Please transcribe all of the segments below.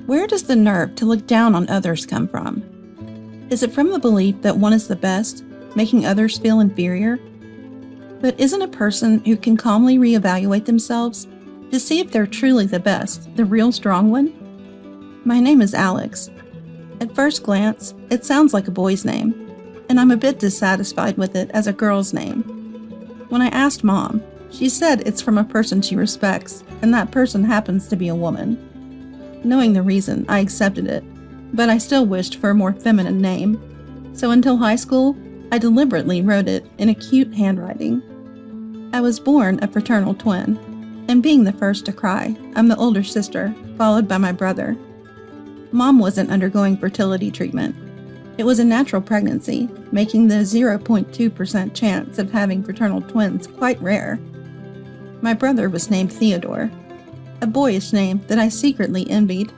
Where does the nerve to look down on others come from? Is it from the belief that one is the best, making others feel inferior? But isn't a person who can calmly reevaluate themselves to see if they're truly the best, the real strong one? My name is Alex. At first glance, it sounds like a boy's name, and I'm a bit dissatisfied with it as a girl's name. When I asked Mom, she said it's from a person she respects, and that person happens to be a woman. Knowing the reason, I accepted it, but I still wished for a more feminine name. So until high school, I deliberately wrote it in a cute handwriting. I was born a fraternal twin, and being the first to cry, I'm the older sister, followed by my brother. Mom wasn't undergoing fertility treatment. It was a natural pregnancy, making the 0.2% chance of having fraternal twins quite rare. My brother was named Theodore, a boyish name that I secretly envied.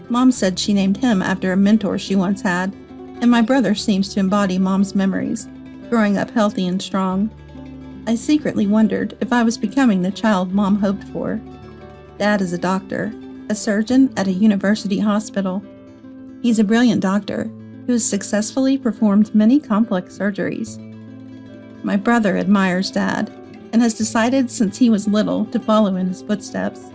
Mom said she named him after a mentor she once had, and my brother seems to embody Mom's memories, growing up healthy and strong. I secretly wondered if I was becoming the child Mom hoped for. Dad is a doctor, a surgeon at a university hospital. He's a brilliant doctor who has successfully performed many complex surgeries. My brother admires Dad and has decided since he was little to follow in his footsteps.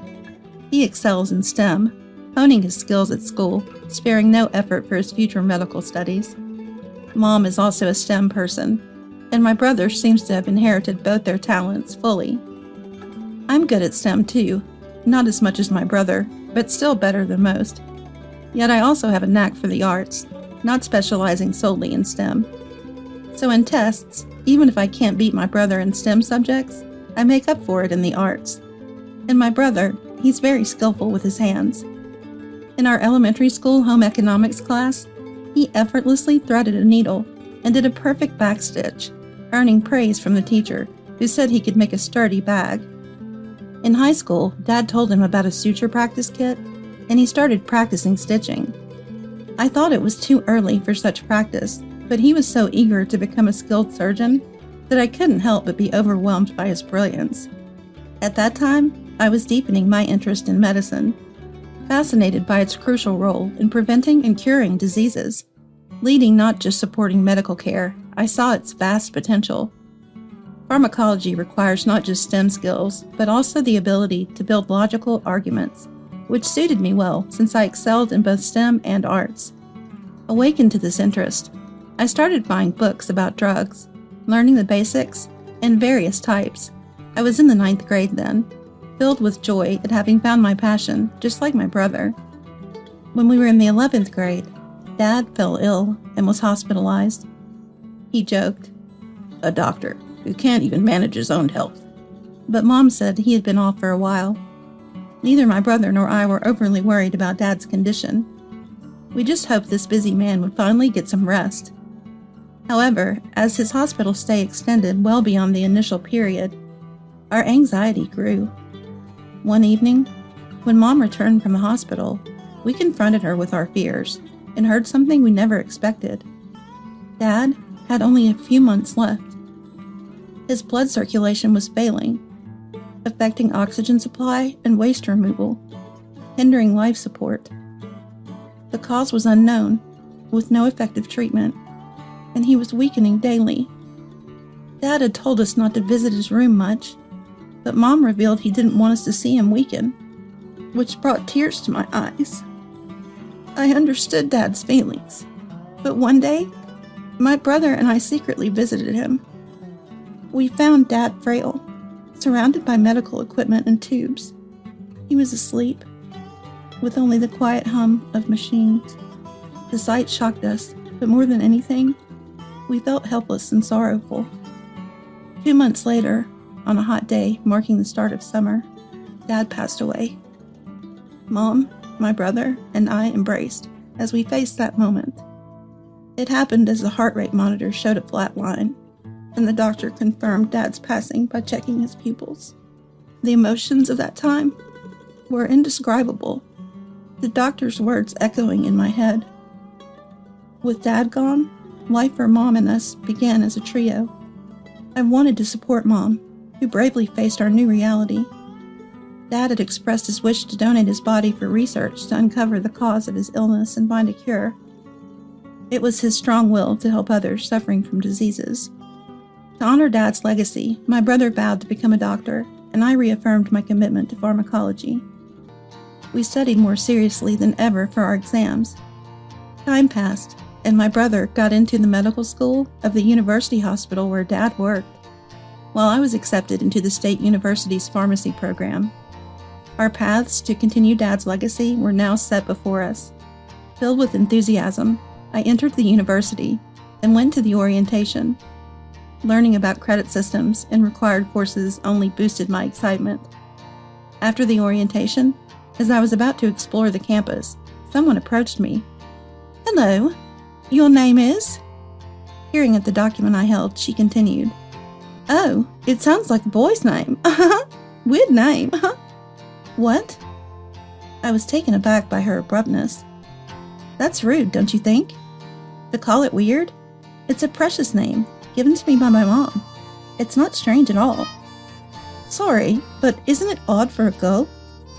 He excels in STEM, honing his skills at school, sparing no effort for his future medical studies. Mom is also a STEM person, and my brother seems to have inherited both their talents fully. I'm good at STEM too, not as much as my brother, but still better than most. Yet I also have a knack for the arts, not specializing solely in STEM. So in tests, even if I can't beat my brother in STEM subjects, I make up for it in the arts. And my brother, he's very skillful with his hands. In our elementary school home economics class, he effortlessly threaded a needle and did a perfect backstitch, earning praise from the teacher, who said he could make a sturdy bag. In high school, Dad told him about a suture practice kit, and he started practicing stitching. I thought it was too early for such practice, but he was so eager to become a skilled surgeon that I couldn't help but be overwhelmed by his brilliance. At that time, I was deepening my interest in medicine, fascinated by its crucial role in preventing and curing diseases. Leading, not just supporting medical care, I saw its vast potential. Pharmacology requires not just STEM skills, but also the ability to build logical arguments, which suited me well since I excelled in both STEM and arts. Awakened to this interest, I started buying books about drugs, learning the basics, and various types. I was in the 9th grade then, filled with joy at having found my passion, just like my brother. When we were in the 11th grade, Dad fell ill and was hospitalized. He joked, "A doctor who can't even manage his own health." But Mom said he had been off for a while. Neither my brother nor I were overly worried about Dad's condition. We just hoped this busy man would finally get some rest. However, as his hospital stay extended well beyond the initial period, our anxiety grew. One evening, when Mom returned from the hospital, we confronted her with our fears and heard something we never expected. Dad had only a few months left. His blood circulation was failing, affecting oxygen supply and waste removal, hindering life support. The cause was unknown, with no effective treatment, and he was weakening daily. Dad had told us not to visit his room much, but Mom revealed he didn't want us to see him weaken, which brought tears to my eyes. I understood Dad's feelings, but one day, my brother and I secretly visited him. We found Dad frail, surrounded by medical equipment and tubes. He was asleep, with only the quiet hum of machines. The sight shocked us, but more than anything, we felt helpless and sorrowful. 2 months later, on a hot day marking the start of summer, Dad passed away. Mom, my brother, and I embraced as we faced that moment. It happened as the heart rate monitor showed a flat line, and the doctor confirmed Dad's passing by checking his pupils. The emotions of that time were indescribable, the doctor's words echoing in my head. With Dad gone, life for Mom and us began as a trio. I wanted to support Mom, who bravely faced our new reality. Dad had expressed his wish to donate his body for research to uncover the cause of his illness and find a cure. It was his strong will to help others suffering from diseases. To honor Dad's legacy, my brother vowed to become a doctor, and I reaffirmed my commitment to pharmacology. We studied more seriously than ever for our exams. Time passed, and my brother got into the medical school of the university hospital where Dad worked, while I was accepted into the state university's pharmacy program. Our paths to continue Dad's legacy were now set before us. Filled with enthusiasm, I entered the university and went to the orientation. Learning about credit systems and required courses only boosted my excitement. After the orientation, as I was about to explore the campus, someone approached me. "Hello, your name is?" Peering at the document I held, she continued, "Oh, it sounds like a boy's name. Weird name." "What?" I was taken aback by her abruptness. "That's rude, don't you think? To call it weird? It's a precious name, given to me by my mom. It's not strange at all." "Sorry, but isn't it odd for a girl?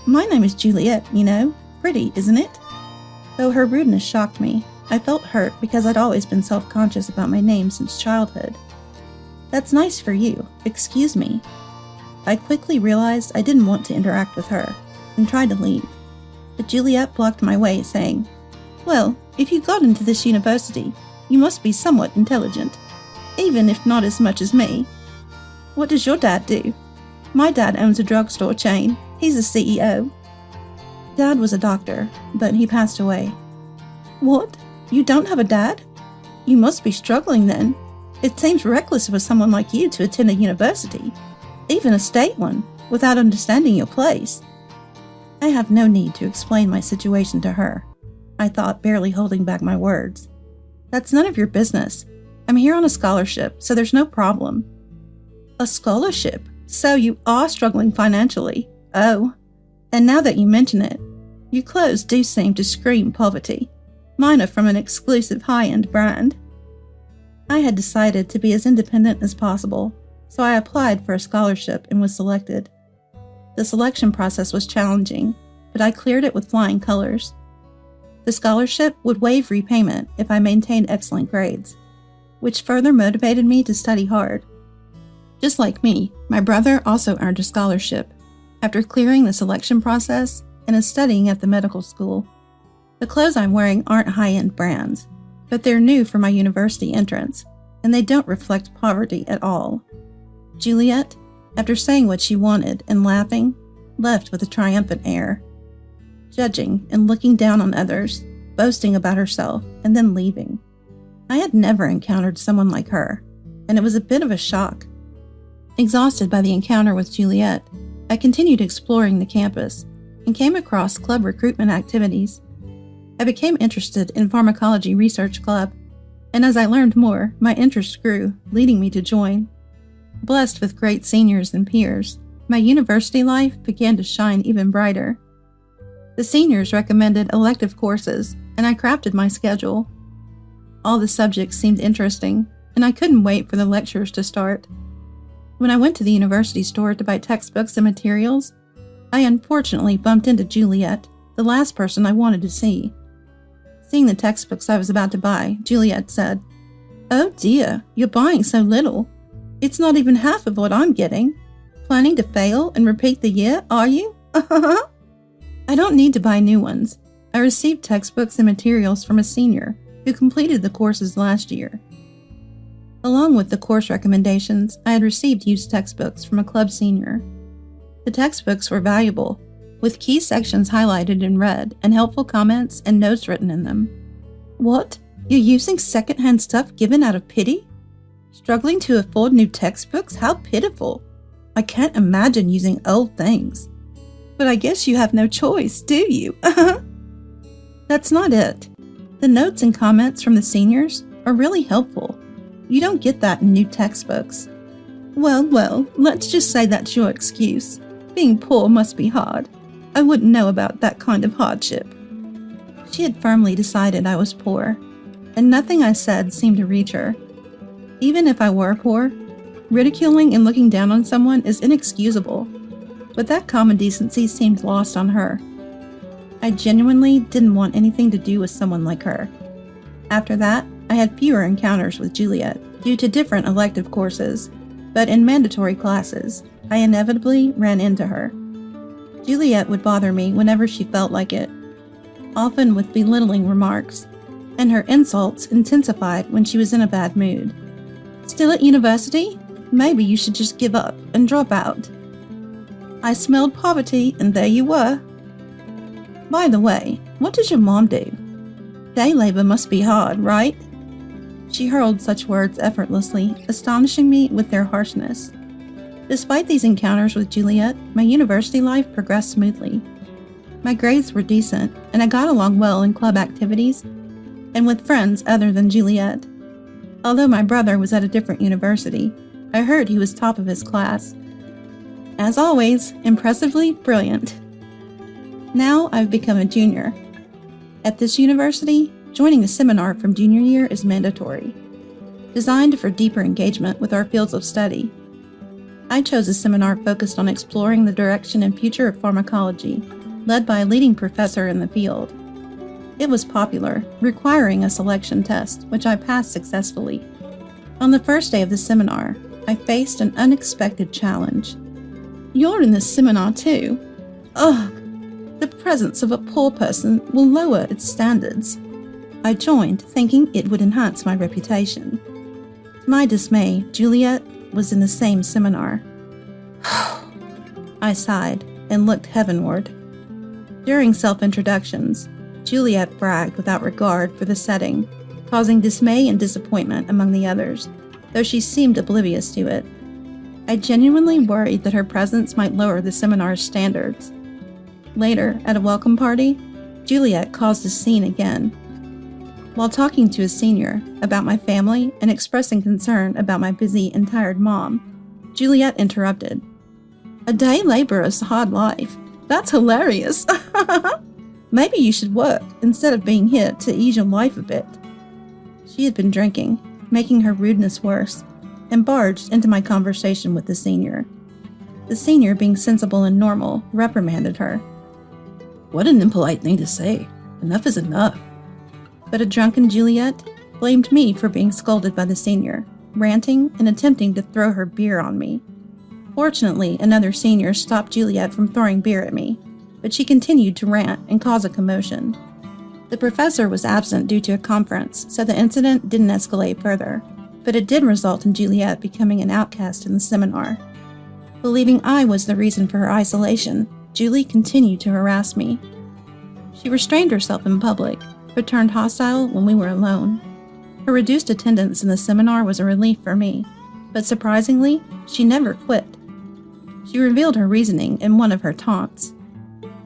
My name is Juliet, you know. Pretty, isn't it?" Though her rudeness shocked me, I felt hurt because I'd always been self-conscious about my name since childhood. "That's nice for you. Excuse me." I quickly realized I didn't want to interact with her, and tried to leave. But Juliet blocked my way, saying, "Well, if you got into this university, you must be somewhat intelligent, even if not as much as me. What does your dad do?" "My dad owns a drugstore chain. He's the CEO." Dad was a doctor, but he passed away. "What? You don't have a dad? You must be struggling then. It seems reckless for someone like you to attend a university, even a state one, without understanding your place." I have no need to explain my situation to her, I thought, barely holding back my words. "That's none of your business. I'm here on a scholarship, so there's no problem." "A scholarship? So you are struggling financially? Oh, and now that you mention it, your clothes do seem to scream poverty. Mine are from an exclusive high-end brand." I had decided to be as independent as possible, so I applied for a scholarship and was selected. The selection process was challenging, but I cleared it with flying colors. The scholarship would waive repayment if I maintained excellent grades, which further motivated me to study hard. Just like me, my brother also earned a scholarship after clearing the selection process and is studying at the medical school. The clothes I'm wearing aren't high-end brands, but they're new for my university entrance, and they don't reflect poverty at all. Juliet, after saying what she wanted and laughing, left with a triumphant air, judging and looking down on others, boasting about herself, and then leaving. I had never encountered someone like her, and it was a bit of a shock. Exhausted by the encounter with Juliet, I continued exploring the campus and came across club recruitment activities. I became interested in Pharmacology Research Club, and as I learned more, my interest grew, leading me to join. Blessed with great seniors and peers, my university life began to shine even brighter. The seniors recommended elective courses, and I crafted my schedule. All the subjects seemed interesting, and I couldn't wait for the lectures to start. When I went to the university store to buy textbooks and materials, I unfortunately bumped into Juliet, the last person I wanted to see. Seeing the textbooks I was about to buy, Juliet said, "Oh dear, you're buying so little. It's not even half of what I'm getting. Planning to fail and repeat the year, are you?" I don't need to buy new ones. I received textbooks and materials from a senior who completed the courses last year. Along with the course recommendations, I had received used textbooks from a club senior. The textbooks were valuable, with key sections highlighted in red and helpful comments and notes written in them. "What? You're using second-hand stuff given out of pity? Struggling to afford new textbooks? How pitiful. I can't imagine using old things. But I guess you have no choice, do you?" That's not it. The notes and comments from the seniors are really helpful. You don't get that in new textbooks. Well, let's just say that's your excuse. Being poor must be hard. I wouldn't know about that kind of hardship. She had firmly decided I was poor, and nothing I said seemed to reach her. Even if I were poor, ridiculing and looking down on someone is inexcusable. but that common decency seemed lost on her. I genuinely didn't want anything to do with someone like her. After that, I had fewer encounters with Juliet due to different elective courses, but in mandatory classes, I inevitably ran into her. Juliet would bother me whenever she felt like it, often with belittling remarks, and her insults intensified when she was in a bad mood. Still at university? Maybe you should just give up and drop out. I smelled poverty, and there you were. By the way, what does your mom do? Day labor must be hard, right? She hurled such words effortlessly, astonishing me with their harshness. Despite these encounters with Juliet, my university life progressed smoothly. My grades were decent, and I got along well in club activities and with friends other than Juliet. Although my brother was at a different university, I heard he was top of his class. As always, impressively brilliant. Now I've become a junior. At this university, joining a seminar from junior year is mandatory, designed for deeper engagement with our fields of study. I chose a seminar focused on exploring the direction and future of pharmacology, led by a leading professor in the field. It was popular, requiring a selection test, which I passed successfully. On the first day of the seminar, I faced an unexpected challenge. You're in this seminar too? Ugh! The presence of a poor person will lower its standards. I joined, thinking it would enhance my reputation. To my dismay, Juliet was in the same seminar. I sighed and looked heavenward. During self-introductions, Juliet bragged without regard for the setting, causing dismay and disappointment among the others, though she seemed oblivious to it. I genuinely worried that her presence might lower the seminar's standards. Later, at a welcome party, Juliet caused a scene again. While talking to a senior about my family and expressing concern about my busy and tired mom, Juliet interrupted. A day laborer's hard life. That's hilarious. Maybe you should work instead of being here to ease your life a bit. She had been drinking, making her rudeness worse, and barged into my conversation with the senior. The senior, being sensible and normal, reprimanded her. What an impolite thing to say. Enough is enough. But a drunken Juliet blamed me for being scolded by the senior, ranting and attempting to throw her beer on me. Fortunately, another senior stopped Juliet from throwing beer at me, but she continued to rant and cause a commotion. The professor was absent due to a conference, so the incident didn't escalate further, but it did result in Juliet becoming an outcast in the seminar. Believing I was the reason for her isolation, Julie continued to harass me. She restrained herself in public, but turned hostile when we were alone. Her reduced attendance in the seminar was a relief for me, but surprisingly, she never quit. She revealed her reasoning in one of her taunts.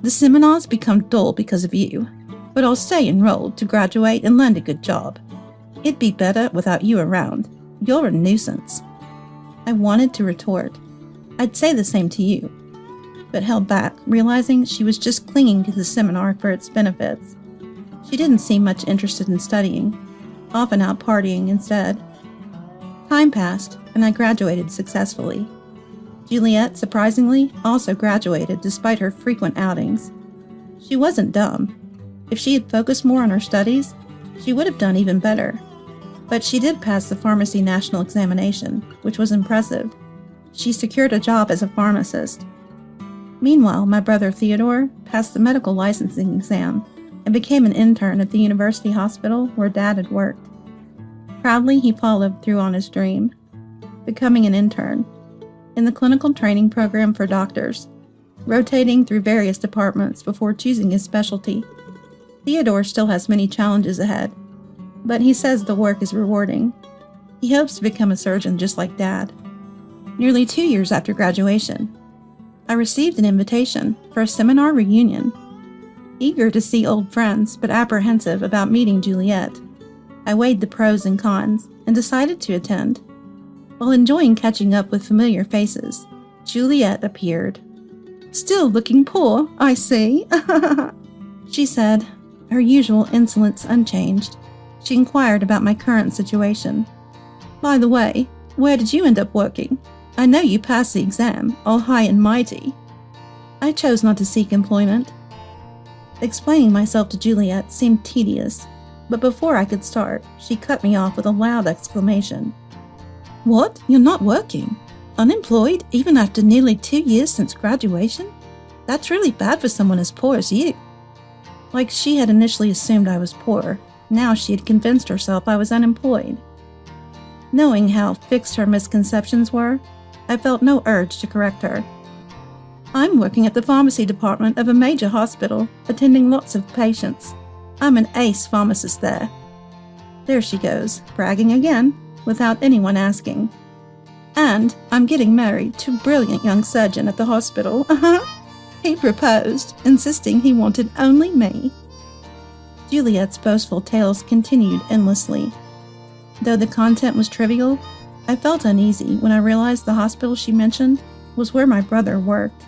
The seminars become dull because of you, but I'll stay enrolled to graduate and land a good job. It'd be better without you around. You're a nuisance. I wanted to retort. I'd say the same to you, but held back, realizing she was just clinging to the seminar for its benefits. She didn't seem much interested in studying, often out partying instead. Time passed, and I graduated successfully. Juliet, surprisingly, also graduated despite her frequent outings. She wasn't dumb. If she had focused more on her studies, she would have done even better. But she did pass the pharmacy national examination, which was impressive. She secured a job as a pharmacist. Meanwhile, my brother Theodore passed the medical licensing exam and became an intern at the university hospital where Dad had worked. Proudly, he followed through on his dream, becoming an intern in the clinical training program for doctors, rotating through various departments before choosing his specialty. Theodore still has many challenges ahead, but he says the work is rewarding. He hopes to become a surgeon just like Dad. Nearly 2 years after graduation, I received an invitation for a seminar reunion. Eager to see old friends, but apprehensive about meeting Juliet, I weighed the pros and cons and decided to attend. While enjoying catching up with familiar faces, Juliet appeared. Still looking poor, I see, she said, her usual insolence unchanged. She inquired about my current situation. By the way, where did you end up working? I know you passed the exam, all high and mighty. I chose not to seek employment. Explaining myself to Juliet seemed tedious, but before I could start, she cut me off with a loud exclamation. "What? You're not working? Unemployed even after nearly 2 years since graduation? That's really bad for someone as poor as you." Like she had initially assumed I was poor, now she had convinced herself I was unemployed. Knowing how fixed her misconceptions were, I felt no urge to correct her. "I'm working at the pharmacy department of a major hospital, attending lots of patients. I'm an ace pharmacist there." There she goes, bragging again, without anyone asking. "And I'm getting married to a brilliant young surgeon at the hospital. He proposed, insisting he wanted only me." Juliet's boastful tales continued endlessly. Though the content was trivial, I felt uneasy when I realized the hospital she mentioned was where my brother worked.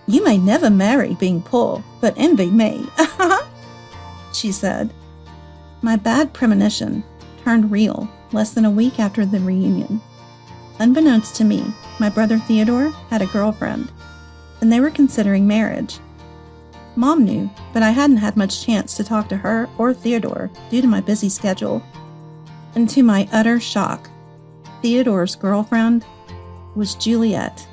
"You may never marry being poor, but envy me," she said. My bad premonition turned real less than a week after the reunion. Unbeknownst to me, my brother Theodore had a girlfriend, and they were considering marriage. Mom knew, but I hadn't had much chance to talk to her or Theodore due to my busy schedule. And to my utter shock, Theodore's girlfriend was Juliet.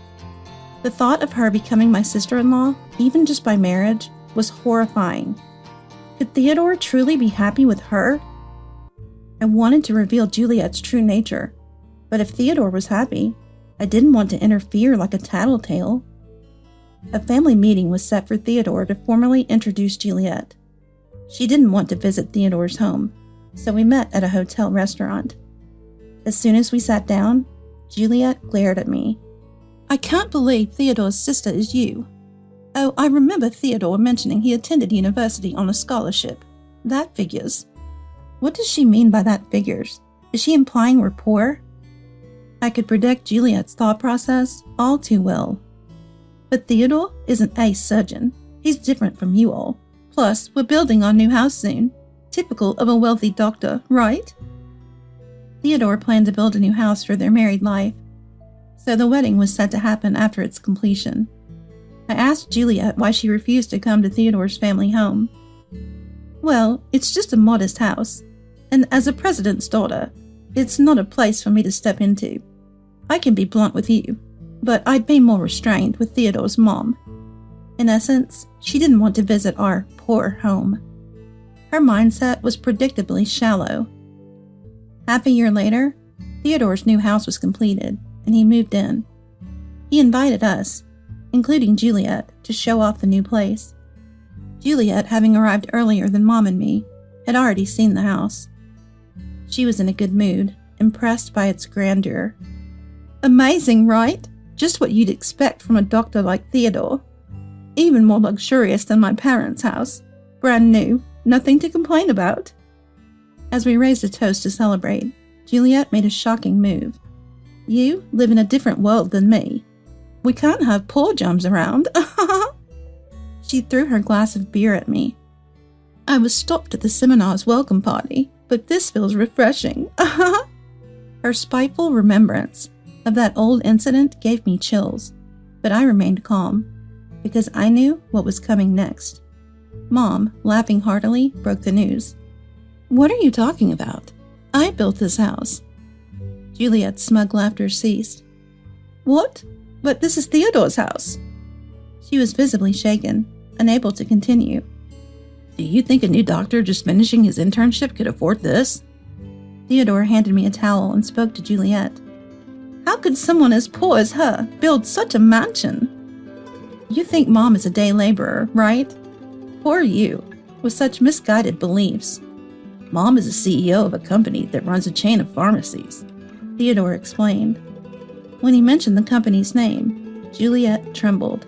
The thought of her becoming my sister-in-law, even just by marriage, was horrifying. Could Theodore truly be happy with her? I wanted to reveal Juliet's true nature, but if Theodore was happy, I didn't want to interfere like a tattletale. A family meeting was set for Theodore to formally introduce Juliet. She didn't want to visit Theodore's home, so we met at a hotel restaurant. As soon as we sat down, Juliet glared at me. "I can't believe Theodore's sister is you. Oh, I remember Theodore mentioning he attended university on a scholarship. That figures." What does she mean by that figures? Is she implying we're poor? I could predict Juliet's thought process all too well. But Theodore is an ace surgeon. He's different from you all. Plus, we're building our new house soon. Typical of a wealthy doctor, right? Theodore planned to build a new house for their married life, so the wedding was set to happen after its completion. I asked Juliet why she refused to come to Theodore's family home. "Well, it's just a modest house, and as a president's daughter, it's not a place for me to step into. I can be blunt with you, but I'd be more restrained with Theodore's mom." In essence, she didn't want to visit our poor home. Her mindset was predictably shallow. Half a year later, Theodore's new house was completed, and he moved in. He invited us, including Juliet, to show off the new place. Juliet, having arrived earlier than Mom and me, had already seen the house. She was in a good mood, impressed by its grandeur. "Amazing, right? Just what you'd expect from a doctor like Theodore. Even more luxurious than my parents' house. Brand new, nothing to complain about." As we raised a toast to celebrate, Juliet made a shocking move. "You live in a different world than me. We can't have poor Germs around." She threw her glass of beer at me. "I was stopped at the seminar's welcome party, but this feels refreshing." Her spiteful remembrance of that old incident gave me chills, but I remained calm, because I knew what was coming next. Mom, laughing heartily, broke the news. "What are you talking about? I built this house." Juliet's smug laughter ceased. "What? But this is Theodore's house." She was visibly shaken, unable to continue. "Do you think a new doctor just finishing his internship could afford this?" Theodore handed me a towel and spoke to Juliet. "How could someone as poor as her build such a mansion?" "You think Mom is a day laborer, right? Poor you, with such misguided beliefs." "Mom is the CEO of a company that runs a chain of pharmacies," Theodore explained. When he mentioned the company's name, Juliet trembled.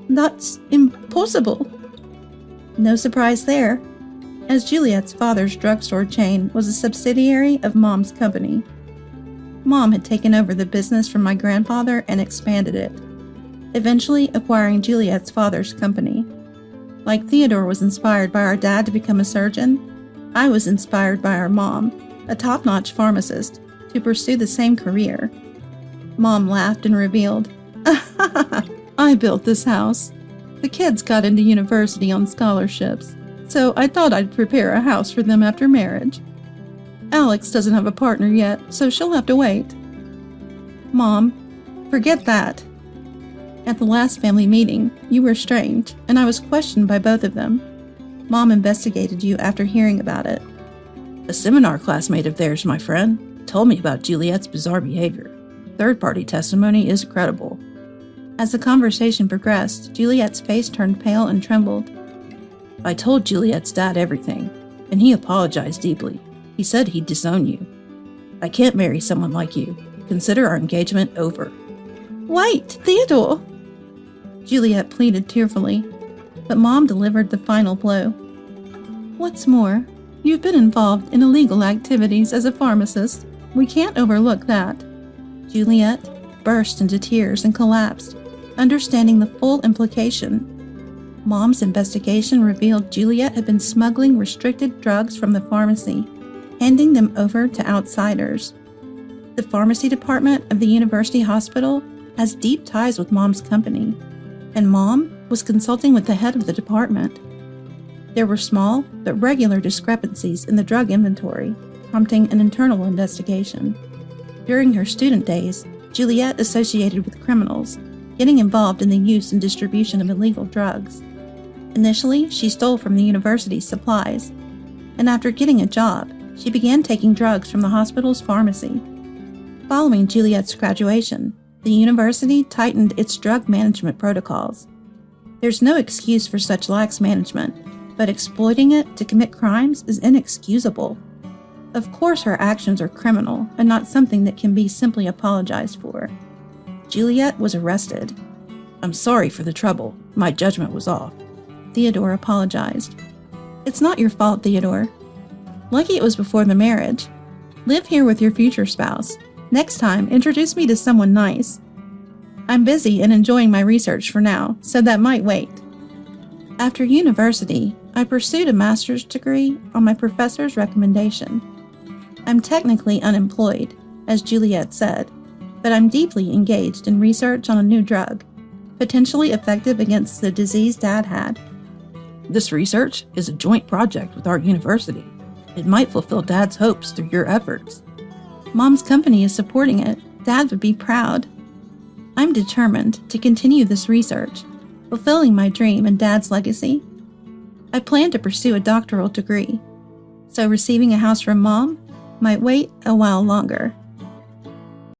"That's impossible." No surprise there, as Juliet's father's drugstore chain was a subsidiary of Mom's company. Mom had taken over the business from my grandfather and expanded it, eventually acquiring Juliet's father's company. Like Theodore was inspired by our dad to become a surgeon, I was inspired by our mom, a top-notch pharmacist, to pursue the same career. Mom laughed and revealed, "I built this house. The kids got into university on scholarships, so I thought I'd prepare a house for them after marriage. Alex doesn't have a partner yet, so she'll have to wait. Mom, forget that. At the last family meeting, you were strange, and I was questioned by both of them. Mom investigated you after hearing about it. A seminar classmate of theirs, my friend, told me about Juliet's bizarre behavior. Third-party testimony is credible. As the conversation progressed, Juliet's face turned pale and trembled. I told Juliet's dad everything, and he apologized deeply. He said he'd disown you. I can't marry someone like you. Consider our engagement over. Wait, Theodore! Juliet pleaded tearfully, but Mom delivered the final blow. What's more, you've been involved in illegal activities as a pharmacist. We can't overlook that. Juliet burst into tears and collapsed, understanding the full implication. Mom's investigation revealed Juliet had been smuggling restricted drugs from the pharmacy, handing them over to outsiders. The pharmacy department of the university hospital has deep ties with Mom's company, and Mom was consulting with the head of the department. There were small but regular discrepancies in the drug inventory, prompting an internal investigation. During her student days, Juliet associated with criminals, getting involved in the use and distribution of illegal drugs. Initially, she stole from the university's supplies, and after getting a job, she began taking drugs from the hospital's pharmacy. Following Juliet's graduation, the university tightened its drug management protocols. There's no excuse for such lax management, but exploiting it to commit crimes is inexcusable. Of course, her actions are criminal and not something that can be simply apologized for. Juliet was arrested. I'm sorry for the trouble. My judgment was off. Theodore apologized. It's not your fault, Theodore. Lucky it was before the marriage. Live here with your future spouse. Next time, introduce me to someone nice. I'm busy and enjoying my research for now, so that might wait. After university, I pursued a master's degree on my professor's recommendation. I'm technically unemployed, as Juliet said, but I'm deeply engaged in research on a new drug, potentially effective against the disease Dad had. This research is a joint project with our university. It might fulfill Dad's hopes through your efforts. Mom's company is supporting it. Dad would be proud. I'm determined to continue this research, fulfilling my dream and Dad's legacy. I plan to pursue a doctoral degree, so receiving a house from Mom might wait a while longer.